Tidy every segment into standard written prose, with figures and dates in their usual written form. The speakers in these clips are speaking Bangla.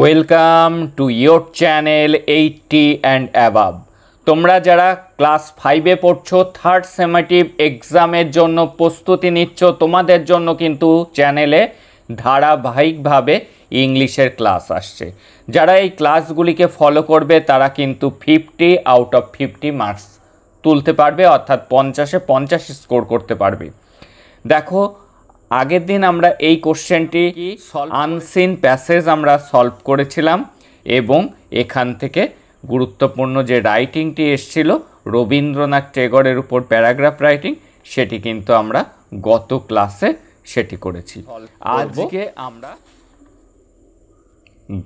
Welcome to your channel 80 and above. তোমরা যারা ক্লাস 5-এ পড়ছো, থার্ড সেমেটিভ এক্সামের জন্য প্রস্তুতি নিচ্ছ, তোমাদের জন্য কিন্তু চ্যানেলে ধারাবাহিকভাবে ইংলিশের ক্লাস আসছে। যারা এই ক্লাসগুলিকে ফলো করবে তারা কিন্তু 50 আউট অফ 50 মার্কস তুলতে পারবে, অর্থাৎ 50-এ 50 স্কোর করতে পারবে। দেখো, আগের দিন আমরা এই কোশ্চেনটি আনসিন প্যাসেজ আমরা সলভ করেছিলাম এবং এখান থেকে গুরুত্বপূর্ণ যে রাইটিংটি এসেছিল রবীন্দ্রনাথ টেগরের উপর প্যারাগ্রাফ রাইটিং, সেটি কিন্তু আমরা গত ক্লাসে সেটি করেছি। আজকে আমরা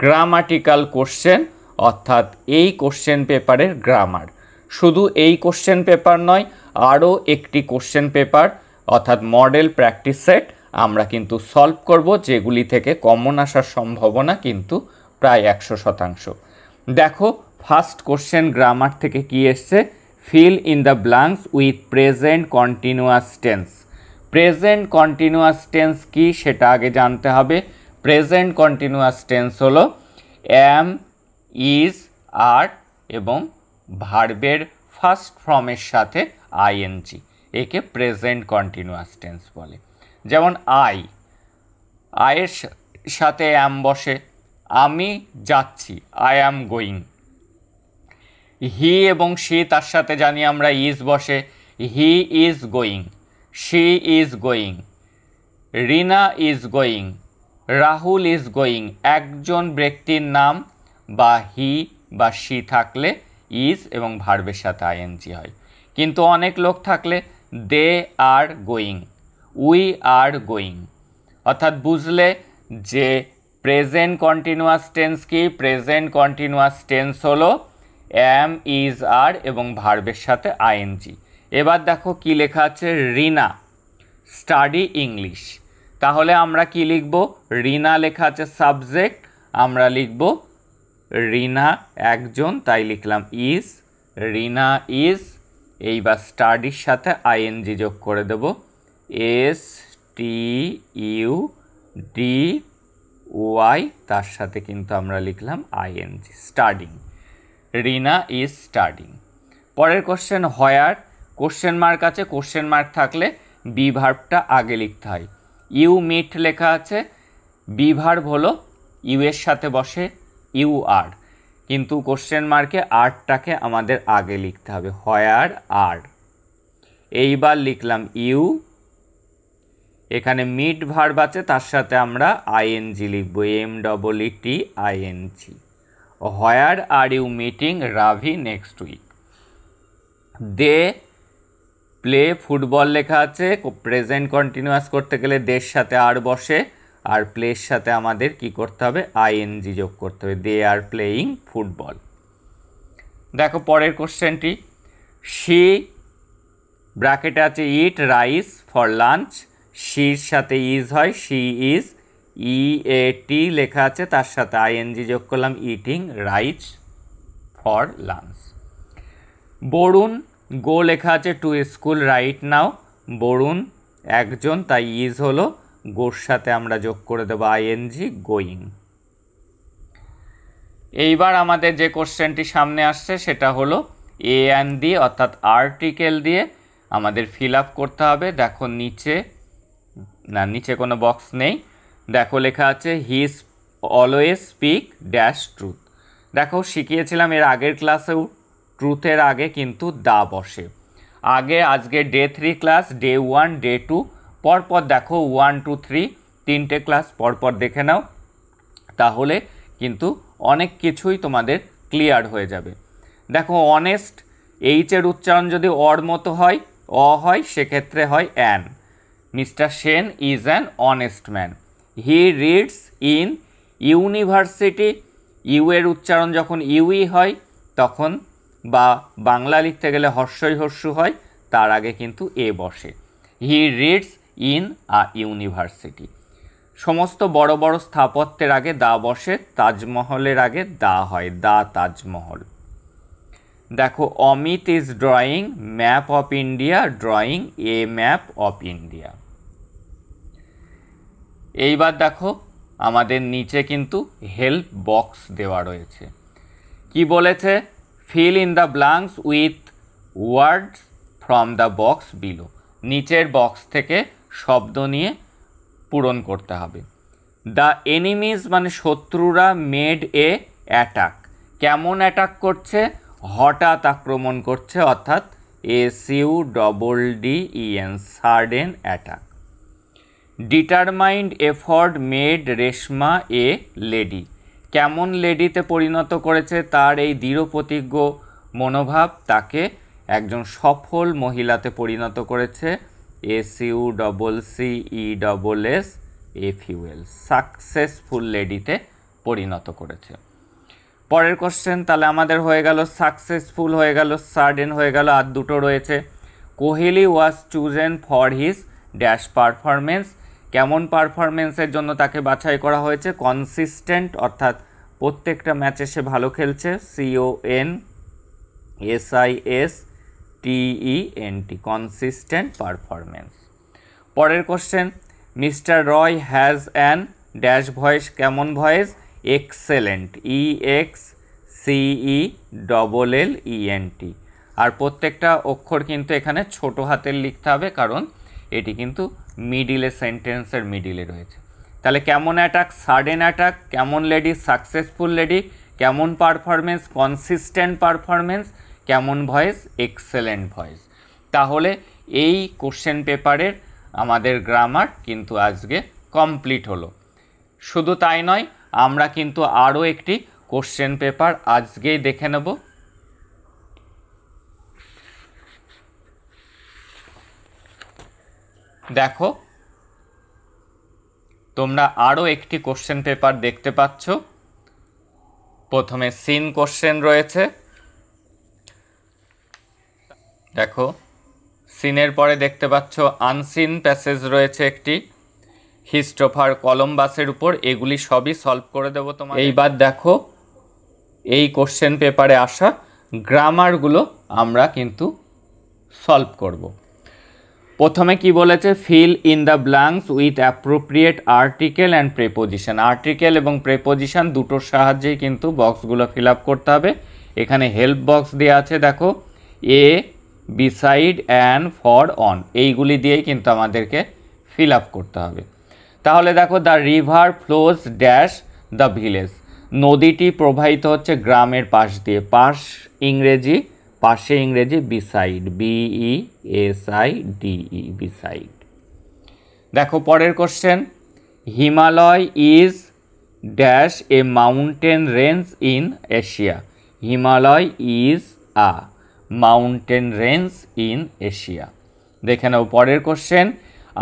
গ্রামাটিক্যাল কোশ্চেন, অর্থাৎ এই কোশ্চেন পেপারের গ্রামার, শুধু এই কোশ্চেন পেপার নয়, আরও একটি কোশ্চেন পেপার অর্থাৎ মডেল প্র্যাকটিস সেট আমরা কিন্তু সলভ করব, যেগুলি থেকে কমন আসার সম্ভাবনা কিন্তু প্রায় 100%। দেখো, ফার্স্ট কোশ্চেন গ্রামার থেকে কি এসছে, fill in the blanks with present continuous tense. Present continuous tense কি সেটা আগে জানতে হবে। প্রেজেন্ট কন্টিনিউয়াস টেন্স হলো অ্যাম, ইজ, আর এবং ভার্বের ফার্স্ট ফর্মের সাথে আইএনজি, একে প্রেজেন্ট কন্টিনিউয়াস টেন্স বলে। যেমন আয়ের সাথে অ্যাম বসে, আমি যাচ্ছি, আই অ্যাম গোয়িং। হি এবং শি তার সাথে জানি আমরা ইজ বসে, he is going, she is going, Rina is going, Rahul is going. একজন ব্যক্তির নাম বা হি বা শি থাকলে ইজ এবং ভার্বের সাথে আইএনজি হয়, কিন্তু অনেক লোক থাকলে they are going, we are going. অর্থাৎ বুঝলে যে প্রেজেন্ট কন্টিনিউয়াস টেন্স কি। প্রেজেন্ট কন্টিনিউয়াস টেন্স হলো অ্যাম, ইজ, আর এবং ভার্বের সাথে আইএনজি। এবার দেখো কি লেখা আছে, রিনা স্টাডি ইংলিশ। তাহলে আমরা কি লিখব, রিনা লেখা আছে সাবজেক্ট, আমরা লিখব রিনা একজন, তাই লিখলাম ইজ, রিনা ইজ। এইবার স্টাডির সাথে আইএনজি যোগ করে দেব, STUDY, তার সাথে কিন্তু আমরা লিখলাম ING, studying. Rina is studying. পরের কোশ্চেন হোয়ার, কোশ্চেন মার্ক আছে, কোশ্চেন মার্ক থাকলে বি ভার্বটা আগে লিখতে হয়। ইউ মিট লেখা আছে, বি ভার্ব হলো ইউ এর সাথে বসে ইউ আর, কিন্তু কোশ্চেন মার্কে আরটাকে আমাদের আগে লিখতে হবে, হোয়ার আর। এইবার লিখলাম ইউ, এখানে মিট ভার্ব আছে, তার সাথে আমরা আইএনজি লিখব, MEET ING। Where are you meeting Ravi next week. They play football লেখা আছে, প্রেজেন্ট কন্টিনিউয়াস করতে গেলে দের সাথে আর বসে, আর প্লের সাথে আমাদের কি করতে হবে, আইএনজি যোগ করতে হবে, দে আর প্লেয়িং ফুটবল। দেখো পরের কোশ্চেনটি, শি ব্র্যাকেটে আছে ইট রাইস ফর লাঞ্চ, শির সাথে ইজ হয়, শি ইজ, EAT লেখা আছে, তার সাথে আইএনজি যোগ করলাম, eating rice for lunch. Varun go লেখা আছে to school right now, Varun একজন, তাই ইজ হলো, গোর সাথে আমরা যোগ করে দেবো আইএনজি, গোয়িং। এইবার আমাদের যে কোশ্চেনটি সামনে আসছে সেটা হলো এ অ্যান্ড ডি, অর্থাৎ আর্টিকেল দিয়ে আমাদের ফিল আপ করতে হবে। দেখো নিচে কোনো বক্স নেই। দেখো লেখা আছে he always speak dash truth. দেখো শিখিয়েছিলাম এর আগের ক্লাসেও ট্রুথের আগে কিন্তু দা বসে। আগে আজকে ডে 3 ক্লাস, ডে 1, ডে 2, পরপর দেখো 1, 2, 3 তিনটে ক্লাস পরপর দেখে নাও, তাহলে কিন্তু অনেক কিছুই তোমাদের ক্লিয়ার হয়ে যাবে। দেখো অনেস্ট, এইচের উচ্চারণ যদি অর মতো হয়, হয়, সেক্ষেত্রে হয় an. Mister Sen is an honest man. He reads in university, U এর উচ্চারণ যখন ইউই হয় তখন, বা বাংলা লিখতে গেলে হর্ষই হর্ষু হয়, তার আগে কিন্তু এ বসে। হি রিডস ইন আ ইউনিভার্সিটি। সমস্ত বড় বড় স্থাপত্যের আগে দা বসে, তাজমহলের আগে দা হয়, দা তাজমহল। দেখো Amit is drawing map of India, drawing A map of India. এইবার দেখো আমাদের নিচে কিন্তু হেল্প বক্স দেওয়া রয়েছে। কি বলেছে? Fill in the blanks with words from the box below. নিচের বক্স থেকে শব্দ নিয়ে পূরণ করতে হবে। দ্য এনিমিজ মানে শত্রুরা মেড এ অ্যাটাক। কেমন অ্যাটাক করছে? হঠাৎ আক্রমণ করছে, অর্থাৎ SUDDEN, sudden attack. Determined effort made Reshma a lady. কেমন লেডিতে পরিণত করেছে? তার এই দৃঢ় প্রতিজ্ঞ মনোভাব তাকে একজন সফল মহিলাতে পরিণত করেছে। SUCCESSFUL, সাকসেসফুল লেডিতে পরিণত করেছে। পরের কোশ্চেন, তাহলে আমাদের হয়ে গেল সাকসেসফুল, হয়ে গেল সাডেন, হয়ে গেল, আর দুটো রয়েছে। Kohli was chosen for his dash performance. কেমন পারফরমেন্সের জন্য তাকে বাছাই করা হয়েছে? কনসিস্টেন্ট, অর্থাৎ প্রত্যেকটা ম্যাচে সে ভালো খেলছে। CONSISTENT, consistent performance. পরের question, mister Roy has an dash voice. কেমন ভয়েস? Excellent, EXCELLENT। আর প্রত্যেকটা অক্ষর কিন্তু এখানে ছোট হাতের লিখতে হবে, কারণ এটি কিন্তু মিডিলে, সেন্টেন্সের মিডিলে রয়েছে। তাহলে কেমন অ্যাটাক? Sudden attack. কেমন লেডি? Successful lady. কেমন পারফরমেন্স? Consistent performance. কেমন ভয়েস? Excellent voice. তাহলে এই কোশ্চেন পেপারের আমাদের গ্রামার কিন্তু আজকে কমপ্লিট হলো। শুধু তাই নয়, আমরা কিন্তু আরও একটি কোশ্চেন পেপার আজকেই দেখে নেব। দেখো, তোমরা আরও একটি কোশ্চেন পেপার দেখতে পাচ্ছ। প্রথমে সিন কোশ্চেন রয়েছে। দেখো, সিনের পরে দেখতে পাচ্ছ আনসিন প্যাসেজ রয়েছে একটি, ক্রিস্টোফার কলম্বাসের উপর। এগুলি সবই সলভ করে দেবো তোমার। এইবার দেখো, এই কোশ্চেন পেপারে আসা গ্রামারগুলো আমরা কিন্তু সলভ করব। প্রথমে কি বলেছে? Fill in the blanks with appropriate article and preposition. Article এবং প্রেপোজিশন দুটোর সাহায্যেই কিন্তু বক্সগুলো ফিল আপ করতে হবে। এখানে হেল্প বক্স দেওয়া আছে, দেখো, এ, বিসাইড, অ্যান্ড, ফর, অন, এইগুলি দিয়েই কিন্তু আমাদেরকে ফিল আপ করতে হবে। তাহলে দেখো, the river flows dash the village. নদীটি প্রবাহিত হচ্ছে গ্রামের পাশ দিয়ে। পাশ ইংরেজি, পাশে ইংরেজি বিসাইড, BESIDE, বিসাইড। দেখো পরের question, Himalaya is dash a mountain range in Asia. Himalaya is a mountain range in Asia. দেখে নাও পরের question,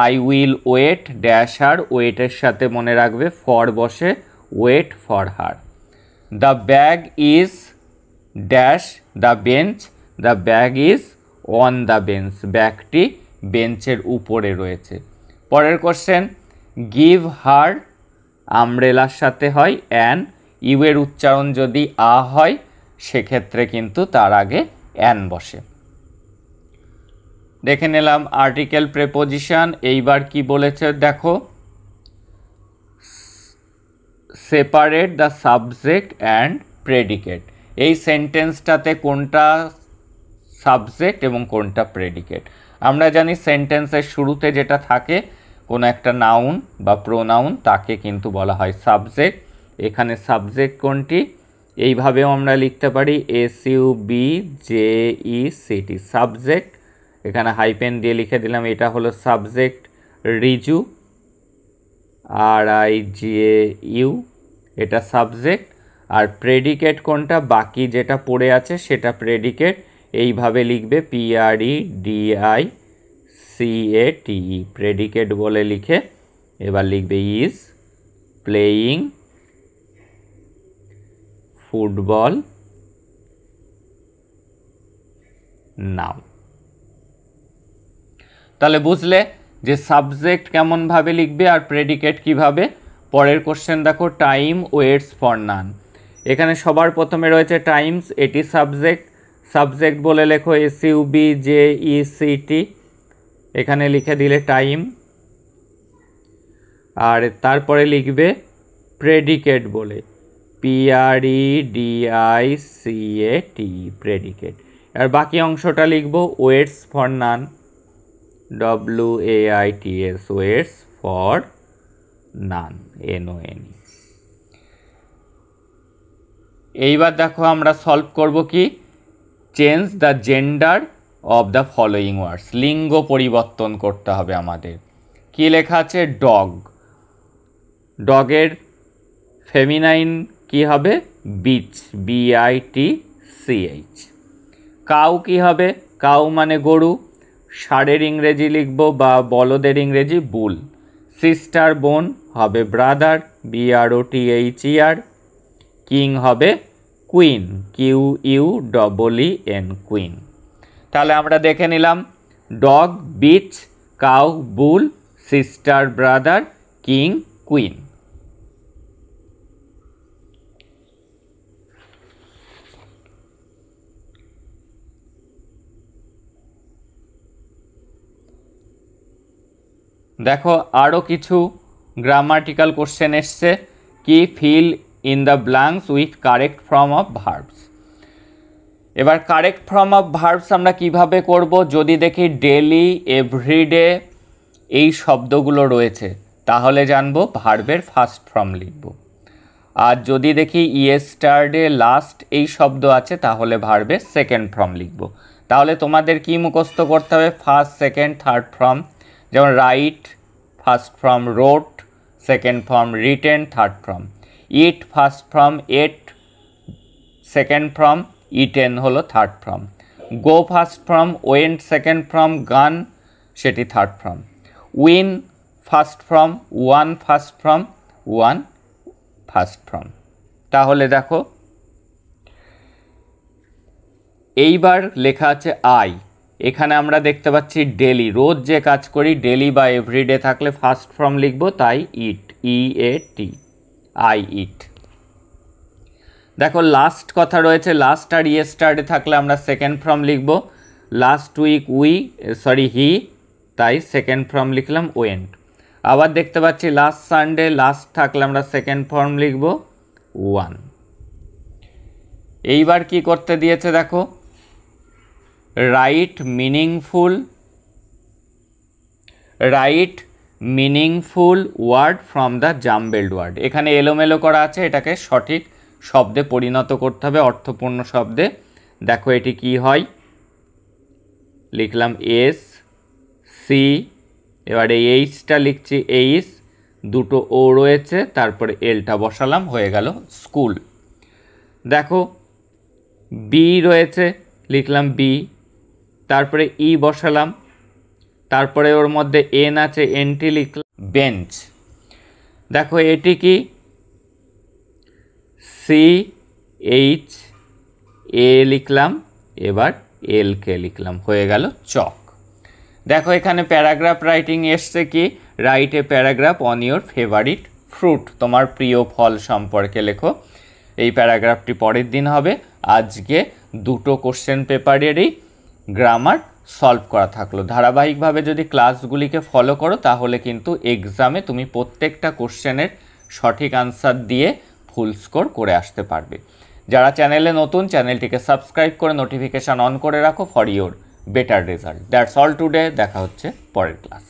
I will wait dash her. ওয়েটের সাথে মনে রাখবে ফর বসে, wait for her. The bag is dash the bench. The bag is on the bench. ব্যাগটি বেঞ্চের উপরে রয়েছে। পরের কোশ্চেন, গিভ হার আমব্রেলার সাথে হয় অ্যান। ইউ এর উচ্চারণ যদি আ হয় সেক্ষেত্রে কিন্তু তার আগে অ্যান বসে। দেখে নিলাম আর্টিকেল, প্রেপোজিশন। এইবার কি বলেছে দেখো, separate the subject and predicate. এই সেন্টেন্সটাতে কোনটা সাবজেক্ট এবং কোনটা প্রেডিকেট? আমরা জানি সেন্টেন্সের শুরুতে যেটা থাকে কোনো একটা নাউন বা প্রোনাউন, তাকে কিন্তু বলা হয় সাবজেক্ট। এখানে সাবজেক্ট কোনটি? এইভাবেও আমরা লিখতে পারি SUBJECT, সাবজেক্ট। এখানে হাইপেন দিয়ে লিখে দিলাম, এটা হলো সাবজেক্ট। রিজু, RIJU, এটা সাবজেক্ট। আর প্রেডিকেট কোনটা? বাকি যেটা পড়ে আছে সেটা প্রেডিকেট। এইভাবে লিখবে PREDICATE, প্রেডিকেট বলে লিখে এবার লিখবে ইজ প্লেয়িং ফুটবল নাও। তাহলে বুঝলে যে সাবজেক্ট কেমনভাবে লিখবে আর প্রেডিকেট কিভাবে। পরের কোশ্চেন দেখো, টাইম ওয়েটস ফর নান। এখানে সবার প্রথমে রয়েছে টাইমস, এটি সাবজেক্ট। সাবজেক্ট বলে লেখো SUBJECT, এখানে লিখে দিলে টাইম। আর তারপরে লিখবে প্রেডিকেট বলে, PREDICAT, প্রেডিকেট। আর বাকি অংশটা লিখব waits for none, WAITS, waits for none, NONE। এইবার দেখো আমরা সলভ করব কি, change the gender of the following words, লিঙ্গ পরিবর্তন করতে হবে আমাদের। কি লেখা আছে, ডগ, ডগের ফেমিনাইন কি হবে, বিচ, BITCH। কাউ কি হবে, কাউ মানে গরু, ষাঁড়ের ইংরেজি লিখব বা বলদের ইংরেজি বুল। সিস্টার বোন হবে ব্রাদার, BROTHER। কিং হবে কুইন, QUEEN, কুইন। তাহলে আমরা দেখে নিলাম ডগ, বিচ, কাউ, বুল, সিস্টার, ব্রাদার, কিং, কুইন। দেখো আরও কিছু গ্রামাটিক্যাল কোশ্চেন এসছে, কি fill in the blanks with correct form of verbs. এবার কারেক্ট ফর্ম অফ ভার্বস আমরা কিভাবে করব, যদি দেখি ডেলি, এভরিডে এই শব্দগুলো রয়েছে তাহলে জানবো ভার্বের ফার্স্ট ফর্ম লিখব। আর যদি দেখি ইয়েস্টারডে, লাস্ট এই শব্দ আছে তাহলে ভার্বের সেকেন্ড ফর্ম লিখব। তাহলে তোমাদের কি মুখস্থ করতে হবে, ফার্স্ট, সেকেন্ড, থার্ড ফর্ম। যেমন write first form, wrote second form, written third form, eat first form, ate second form, eaten হলো third form, go first form, went second form, gone সেটি third form, win first form, won first form, won first form. তাহলে দেখো এইবার লেখা আছে আই, এখানে আমরা দেখতে পাচ্ছি ডেলি, রোজ যে কাজ করি, ডেলি বা এভরিডে থাকলে ফার্স্ট ফর্ম লিখব, তাই ইট, EAT, আই ইট। দেখো লাস্ট কথা রয়েছে, লাস্ট আর ইয়েস্টারডে থাকলে আমরা সেকেন্ড ফর্ম লিখব, লাস্ট উইক হি, তাই সেকেন্ড ফর্ম লিখলাম ওয়েন্ট। আবার দেখতে পাচ্ছি লাস্ট সানডে, লাস্ট থাকলে আমরা সেকেন্ড ফর্ম লিখব ওয়ান। এইবার কি করতে দিয়েছে দেখো, write meaningful word from the jumbled word. এখানে এলোমেলো করা আছে, এটাকে সঠিক শব্দে পরিণত করতে হবে, অর্থপূর্ণ শব্দে। দেখো এটি কি হয়, লিখলাম SC, এবারে এইচটা লিখছি এইচ, দুটো ও রয়েছে, তারপরে এলটা বসালাম, হয়ে গেল স্কুল। দেখো বি রয়েছে, লিখলাম বি, তারপরে ই বসালাম, তারপরে ওর মধ্যে এন আছে, এনটি লিখলাম বেঞ্চ। দেখো এটি কি, CHA লিখলাম, এবার এলকে লিখলাম, হয়ে গেল চক। দেখো এখানে প্যারাগ্রাফ রাইটিং এসছে, কি write a paragraph on your favourite fruit, তোমার প্রিয় ফল সম্পর্কে লেখো। এই প্যারাগ্রাফটি পরের দিন হবে। আজকে দুটো কোশ্চেন পেপারেরই গ্রামার সলভ করা থাকলো। ধারাবাহিকভাবে যদি ক্লাসগুলিকে ফলো করো তাহলে কিন্তু এক্সামে তুমি প্রত্যেকটা কোশ্চেনের সঠিক আনসার দিয়ে ফুল স্কোর করে আসতে পারবে। যারা চ্যানেলে নতুন, চ্যানেলটিকে সাবস্ক্রাইব করে নোটিফিকেশান অন করে রাখো for your better result. That's all today, দেখা হচ্ছে পরের ক্লাস।